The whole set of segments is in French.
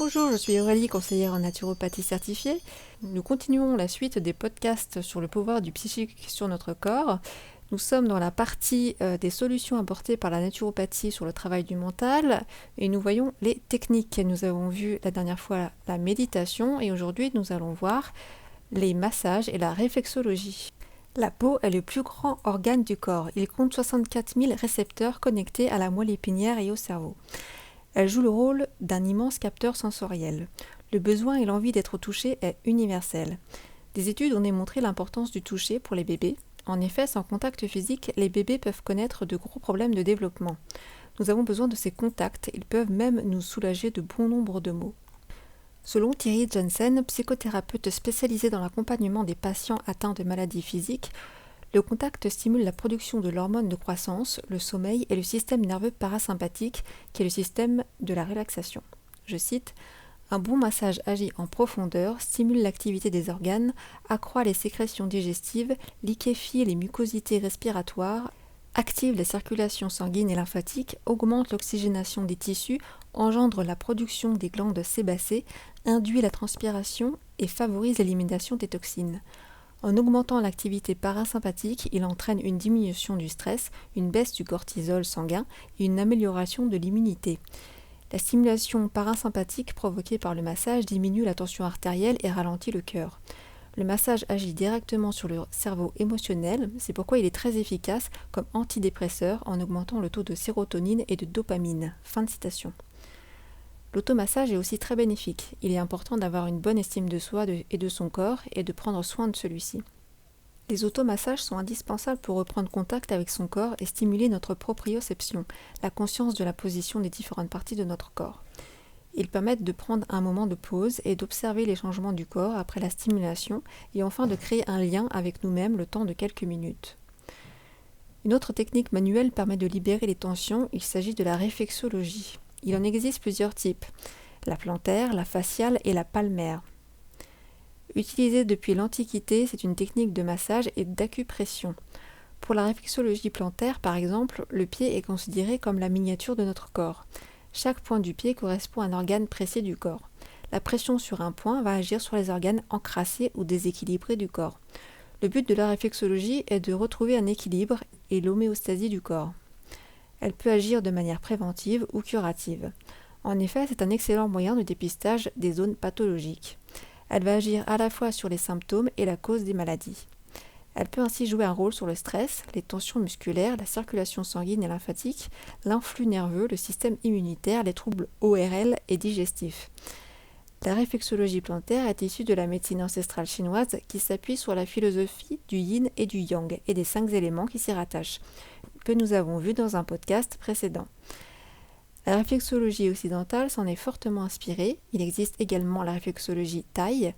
Bonjour, je suis Aurélie, conseillère en naturopathie certifiée. Nous continuons la suite des podcasts sur le pouvoir du psychique sur notre corps. Nous sommes dans la partie des solutions apportées par la naturopathie sur le travail du mental et nous voyons les techniques. Nous avons vu la dernière fois la méditation et aujourd'hui nous allons voir les massages et la réflexologie. La peau est le plus grand organe du corps. Il compte 64 000 récepteurs connectés à la moelle épinière et au cerveau. Elle joue le rôle d'un immense capteur sensoriel. Le besoin et l'envie d'être touché est universel. Des études ont démontré l'importance du toucher pour les bébés. En effet, sans contact physique, les bébés peuvent connaître de gros problèmes de développement. Nous avons besoin de ces contacts, ils peuvent même nous soulager de bon nombre de maux. Selon Thierry Jensen, psychothérapeute spécialisé dans l'accompagnement des patients atteints de maladies physiques, le contact stimule la production de l'hormone de croissance, le sommeil et le système nerveux parasympathique, qui est le système de la relaxation. Je cite « Un bon massage agit en profondeur, stimule l'activité des organes, accroît les sécrétions digestives, liquéfie les mucosités respiratoires, active la circulation sanguine et lymphatique, augmente l'oxygénation des tissus, engendre la production des glandes sébacées, induit la transpiration et favorise l'élimination des toxines. » En augmentant l'activité parasympathique, il entraîne une diminution du stress, une baisse du cortisol sanguin et une amélioration de l'immunité. La stimulation parasympathique provoquée par le massage diminue la tension artérielle et ralentit le cœur. Le massage agit directement sur le cerveau émotionnel, c'est pourquoi il est très efficace comme antidépresseur en augmentant le taux de sérotonine et de dopamine. Fin de citation. L'automassage est aussi très bénéfique. Il est important d'avoir une bonne estime de soi et de son corps et de prendre soin de celui-ci. Les automassages sont indispensables pour reprendre contact avec son corps et stimuler notre proprioception, la conscience de la position des différentes parties de notre corps. Ils permettent de prendre un moment de pause et d'observer les changements du corps après la stimulation et enfin de créer un lien avec nous-mêmes le temps de quelques minutes. Une autre technique manuelle permet de libérer les tensions, il s'agit de la réflexologie. Il en existe plusieurs types, la plantaire, la faciale et la palmaire. Utilisée depuis l'Antiquité, c'est une technique de massage et d'acupression. Pour la réflexologie plantaire, par exemple, le pied est considéré comme la miniature de notre corps. Chaque point du pied correspond à un organe précis du corps. La pression sur un point va agir sur les organes encrassés ou déséquilibrés du corps. Le but de la réflexologie est de retrouver un équilibre et l'homéostasie du corps. Elle peut agir de manière préventive ou curative. En effet, c'est un excellent moyen de dépistage des zones pathologiques. Elle va agir à la fois sur les symptômes et la cause des maladies. Elle peut ainsi jouer un rôle sur le stress, les tensions musculaires, la circulation sanguine et lymphatique, l'influx nerveux, le système immunitaire, les troubles ORL et digestifs. La réflexologie plantaire est issue de la médecine ancestrale chinoise qui s'appuie sur la philosophie du yin et du yang et des 5 éléments qui s'y rattachent, que nous avons vu dans un podcast précédent. La réflexologie occidentale s'en est fortement inspirée. Il existe également la réflexologie thaï.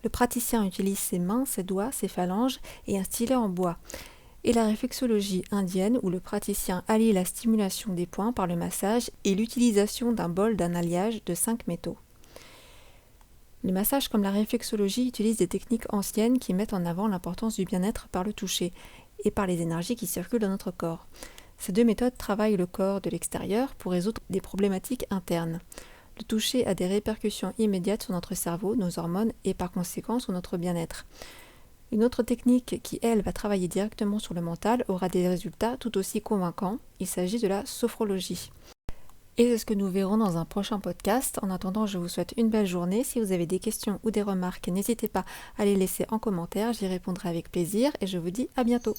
Le praticien utilise ses mains, ses doigts, ses phalanges et un stylet en bois. Et la réflexologie indienne où le praticien allie la stimulation des points par le massage et l'utilisation d'un bol d'un alliage de 5 métaux. Les massages comme la réflexologie utilisent des techniques anciennes qui mettent en avant l'importance du bien-être par le toucher et par les énergies qui circulent dans notre corps. Ces deux méthodes travaillent le corps de l'extérieur pour résoudre des problématiques internes. Le toucher a des répercussions immédiates sur notre cerveau, nos hormones et par conséquent sur notre bien-être. Une autre technique qui, elle, va travailler directement sur le mental aura des résultats tout aussi convaincants. Il s'agit de la sophrologie. Et c'est ce que nous verrons dans un prochain podcast. En attendant, je vous souhaite une belle journée. Si vous avez des questions ou des remarques, n'hésitez pas à les laisser en commentaire. J'y répondrai avec plaisir et je vous dis à bientôt.